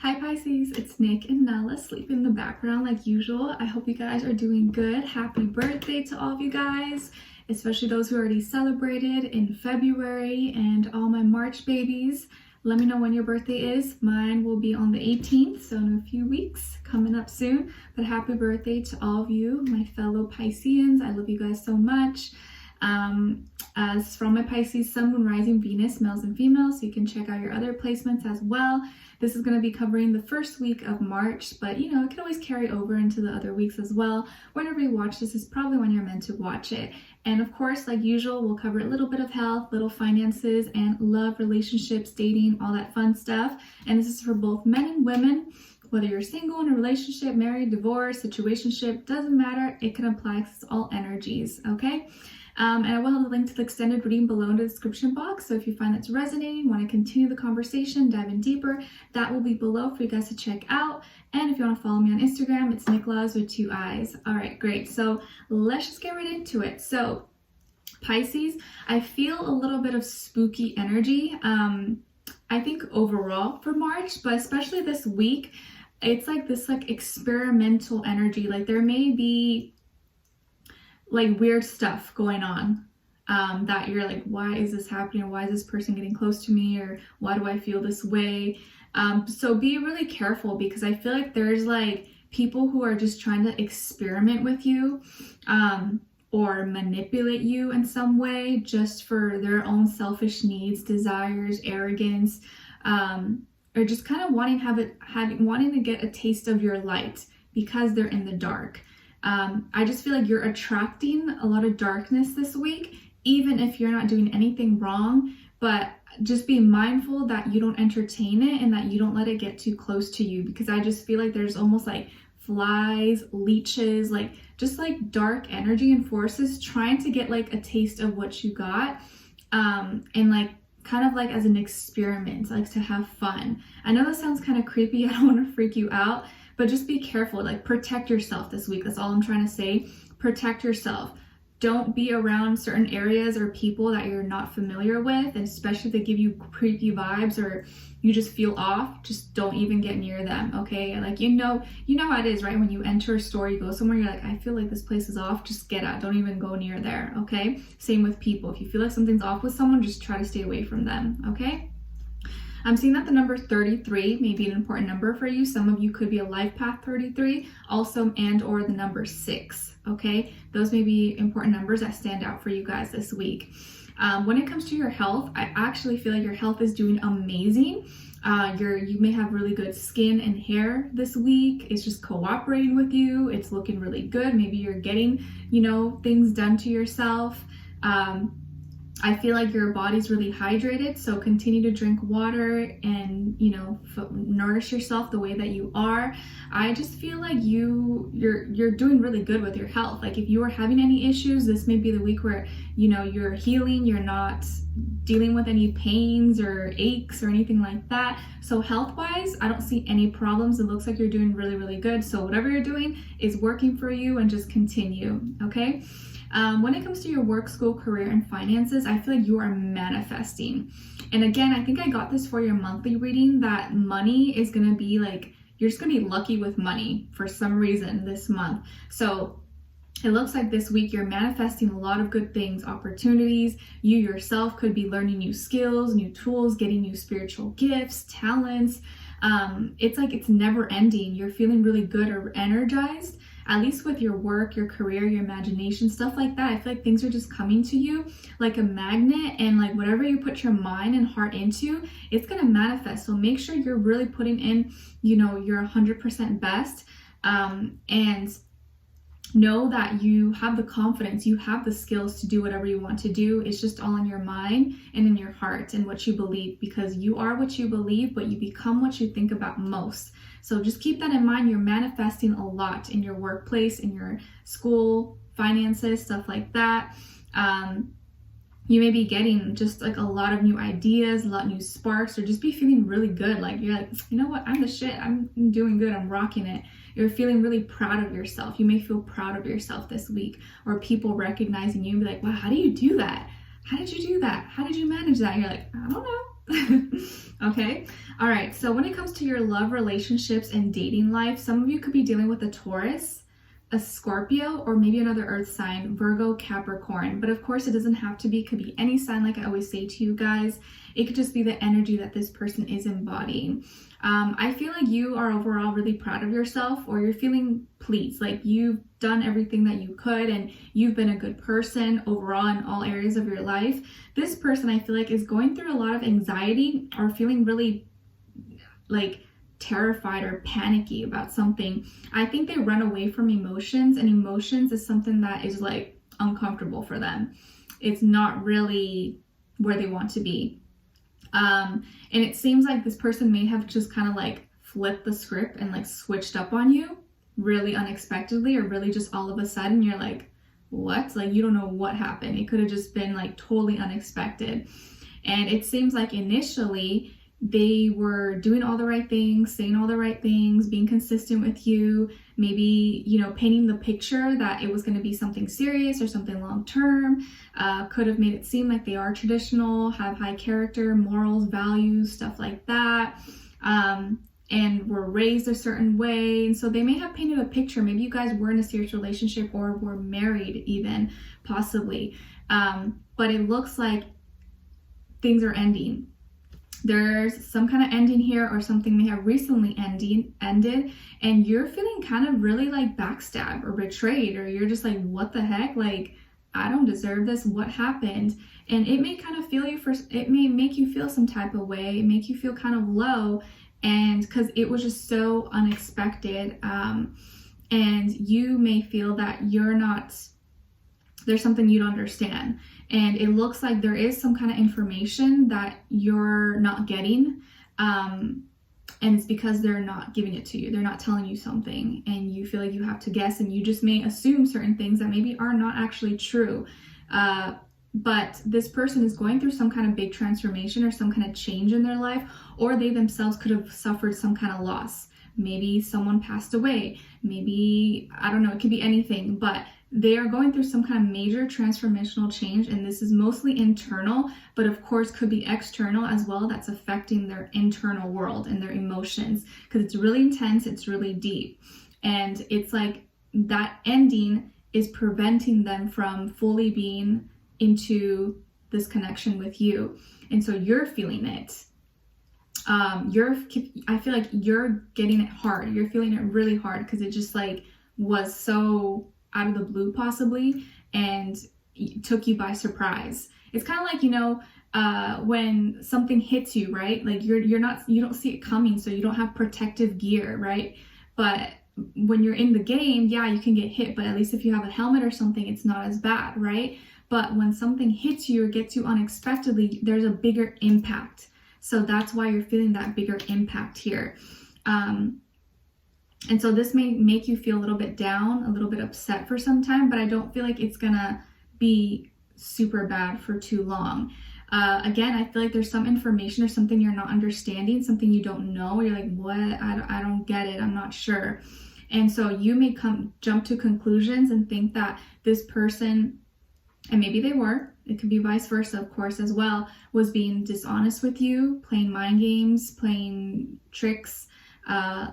Hi Pisces, it's Nick and Nella sleeping in the background like usual. I hope you guys are doing good. Happy birthday to all of you guys, especially those who already celebrated in February and all my March babies. Let me know when your birthday is. Mine will be on the 18th, so in a few weeks, coming up soon. But happy birthday to all of you, my fellow Pisceans. I love you guys so much. As from my Pisces, Sun, Moon, Rising, Venus, males and females, so you can check out your other placements as well. This is going to be covering the first week of March, but you know, it can always carry over into the other weeks as well. Whenever you watch this is probably when you're meant to watch it. And of course, like usual, we'll cover a little bit of health, little finances, and love, relationships, dating, all that fun stuff. And this is for both men and women. Whether you're single, in a relationship, married, divorced, situationship, doesn't matter. It can apply to all energies, okay? And I will have a link to the extended reading below in the description box. So if you find that's resonating, want to continue the conversation, dive in deeper, that will be below for you guys to check out. And if you want to follow me on Instagram, it's Nicloves with 2 eyes. All right, great. So let's just get right into it. So Pisces, I feel a little bit of spooky energy. I think overall for March, but especially this week, it's like this experimental energy. Like there may be like weird stuff going on that you're like, why is this happening? Or why is this person getting close to me? Or why do I feel this way? So be really careful, because I feel like there's like people who are just trying to experiment with you or manipulate you in some way just for their own selfish needs, desires, arrogance, or just kind of wanting to get a taste of your light because they're in the dark. I just feel like you're attracting a lot of darkness this week, even if you're not doing anything wrong, but just be mindful that you don't entertain it and that you don't let it get too close to you, because I just feel like there's almost like flies, leeches, like just like dark energy and forces trying to get like a taste of what you got, and like kind of like as an experiment, like to have fun. I know that sounds kind of creepy. I don't want to freak you out, but just be careful, like protect yourself this week. That's all I'm trying to say. Protect yourself. Don't be around certain areas or people that you're not familiar with, and especially if they give you creepy vibes or you just feel off, just don't even get near them, okay? Like, you know how it is, right? When you enter a store, you go somewhere, you're like, I feel like this place is off, just get out. Don't even go near there, okay? Same with people. If you feel like something's off with someone, just try to stay away from them, okay? I'm seeing that the number 33 may be an important number for you. Some of you could be a life path 33, also and or the number 6, okay? Those may be important numbers that stand out for you guys this week. When it comes to your health, I actually feel like your health is doing amazing. You may have really good skin and hair this week. It's just cooperating with you. It's looking really good. Maybe you're getting, things done to yourself. I feel like your body's really hydrated, so continue to drink water and, nourish yourself the way that you are. I just feel like you're doing really good with your health. Like if you are having any issues, this may be the week where, you're healing, you're not dealing with any pains or aches or anything like that. So health-wise, I don't see any problems. It looks like you're doing really, really good. So whatever you're doing is working for you, and just continue, okay? When it comes to your work, school, career, and finances, I feel like you are manifesting. And again, I think I got this for your monthly reading, that money is going to be like, you're just going to be lucky with money for some reason this month. So it looks like this week you're manifesting a lot of good things, opportunities. You yourself could be learning new skills, new tools, getting new spiritual gifts, talents. It's like it's never ending. You're feeling really good or energized, at least with your work, your career, your imagination, stuff like that. I feel like things are just coming to you like a magnet, and like whatever you put your mind and heart into, it's going to manifest. So make sure you're really putting in, your 100% best, and know that you have the confidence, you have the skills to do whatever you want to do. It's just all in your mind and in your heart and what you believe, because you are what you believe, but you become what you think about most. So just keep that in mind. You're manifesting a lot in your workplace, in your school, finances, stuff like that. You may be getting just like a lot of new ideas, a lot of new sparks, or just be feeling really good. Like you're like, you know what, I'm the shit, I'm doing good, I'm rocking it. You're feeling really proud of yourself. You may feel proud of yourself this week, or people recognizing you and be like, wow, how do you do that? How did you do that? How did you manage that? And you're like, I don't know. Okay. All right. So when it comes to your love, relationships, and dating life, some of you could be dealing with a Taurus, a Scorpio, or maybe another earth sign, Virgo, Capricorn. But of course, it doesn't have to be. It could be any sign, like I always say to you guys. It could just be the energy that this person is embodying. I feel like you are overall really proud of yourself, or you're feeling pleased. Like you've done everything that you could and you've been a good person overall in all areas of your life. This person, I feel like, is going through a lot of anxiety or feeling really like terrified or panicky about something. I think they run away from emotions, and emotions is something that is like uncomfortable for them. It's not really where they want to be. And it seems like this person may have just kind of like flipped the script and like switched up on you really unexpectedly, or really just all of a sudden you're like, what? Like you don't know what happened. It could have just been like totally unexpected. And it seems like initially they were doing all the right things, saying all the right things, being consistent with you, maybe, you know, painting the picture that it was going to be something serious or something long term, could have made it seem like they are traditional, have high character, morals, values, stuff like that, and were raised a certain way. And so they may have painted a picture. Maybe you guys were in a serious relationship or were married even, possibly. But it looks like things are ending. There's some kind of ending here, or something may have recently ended, and you're feeling kind of really like backstabbed or betrayed, or you're just like, what the heck? Like, I don't deserve this. What happened? And it may kind of it may make you feel some type of way, make you feel kind of low, and because it was just so unexpected. And you may feel that there's something you don't understand. And it looks like there is some kind of information that you're not getting. And it's because they're not giving it to you. They're not telling you something, and you feel like you have to guess, and you just may assume certain things that maybe are not actually true. But this person is going through some kind of big transformation or some kind of change in their life, or they themselves could have suffered some kind of loss. Maybe someone passed away. Maybe, I don't know, it could be anything, but they are going through some kind of major transformational change, and this is mostly internal, but of course could be external as well. That's affecting their internal world and their emotions, because it's really intense, it's really deep, and it's like that ending is preventing them from fully being into this connection with you. And so you're feeling it. I feel like you're getting it hard. You're feeling it really hard because it just like was so out of the blue possibly, and took you by surprise. It's kind of like, you know, when something hits you, right? Like you don't see it coming, so you don't have protective gear, right? But when you're in the game, yeah, you can get hit, but at least if you have a helmet or something, it's not as bad, right? But when something hits you or gets you unexpectedly, there's a bigger impact. So that's why you're feeling that bigger impact here. And so this may make you feel a little bit down, a little bit upset for some time, but I don't feel like it's gonna be super bad for too long. Again, I feel like there's some information or something you're not understanding, something you don't know. You're like, what? I don't get it. I'm not sure. And so you may jump to conclusions and think that this person, and maybe they were, it could be vice versa, of course, as well, was being dishonest with you, playing mind games, playing tricks,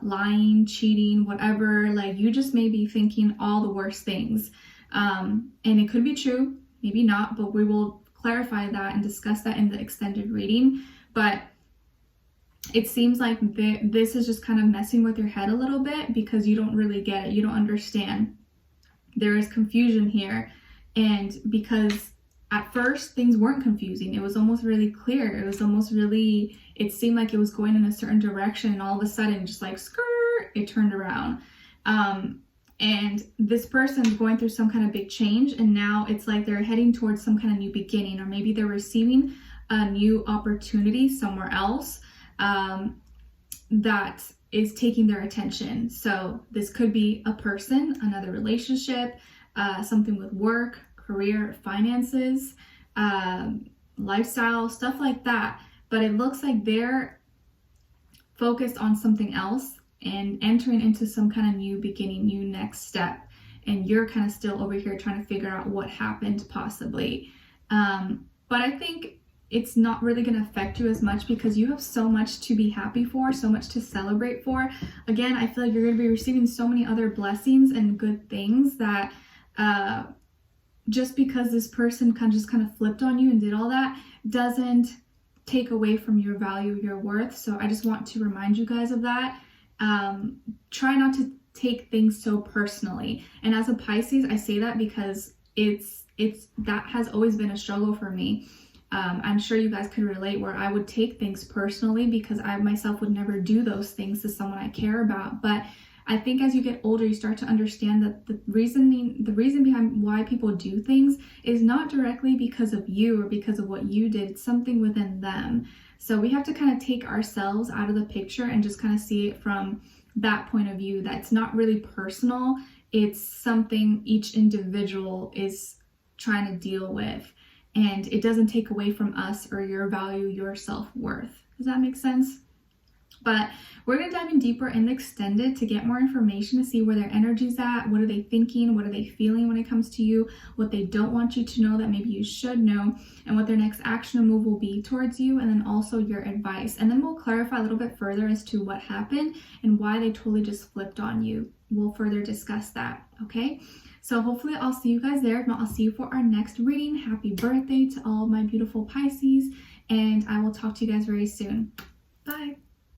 lying, cheating, whatever. Like you just may be thinking all the worst things. And it could be true, maybe not, but we will clarify that and discuss that in the extended reading. But it seems like this is just kind of messing with your head a little bit because you don't really get it. You don't understand. There is confusion here. And because at first things weren't confusing, it was almost really clear. It seemed like it was going in a certain direction, and all of a sudden, just like skirt, it turned around. And this person's going through some kind of big change, and now it's like they're heading towards some kind of new beginning, or maybe they're receiving a new opportunity somewhere else that is taking their attention. So this could be a person, another relationship, something with work, career, finances, lifestyle, stuff like that. But it looks like they're focused on something else and entering into some kind of new beginning, new next step. And you're kind of still over here trying to figure out what happened possibly. But I think it's not really going to affect you as much because you have so much to be happy for, so much to celebrate for. Again, I feel like you're going to be receiving so many other blessings and good things that just because this person kind of flipped on you and did all that doesn't take away from your value, your worth. So I just want to remind you guys of that. Try not to take things so personally. And as a Pisces, I say that because it's that has always been a struggle for me. I'm sure you guys could relate, where I would take things personally because I myself would never do those things to someone I care about. But I think as you get older, you start to understand that the reason behind why people do things is not directly because of you or because of what you did. It's something within them. So we have to kind of take ourselves out of the picture and just kind of see it from that point of view, that it's not really personal. It's something each individual is trying to deal with. And it doesn't take away from us or your value, your self-worth. Does that make sense? But we're going to dive in deeper in the extended to get more information, to see where their energy's at, what are they thinking, what are they feeling when it comes to you, what they don't want you to know that maybe you should know, and what their next action or move will be towards you, and then also your advice. And then we'll clarify a little bit further as to what happened and why they totally just flipped on you. We'll further discuss that, okay? So hopefully I'll see you guys there. If not, I'll see you for our next reading. Happy birthday to all of my beautiful Pisces, and I will talk to you guys very soon. Bye.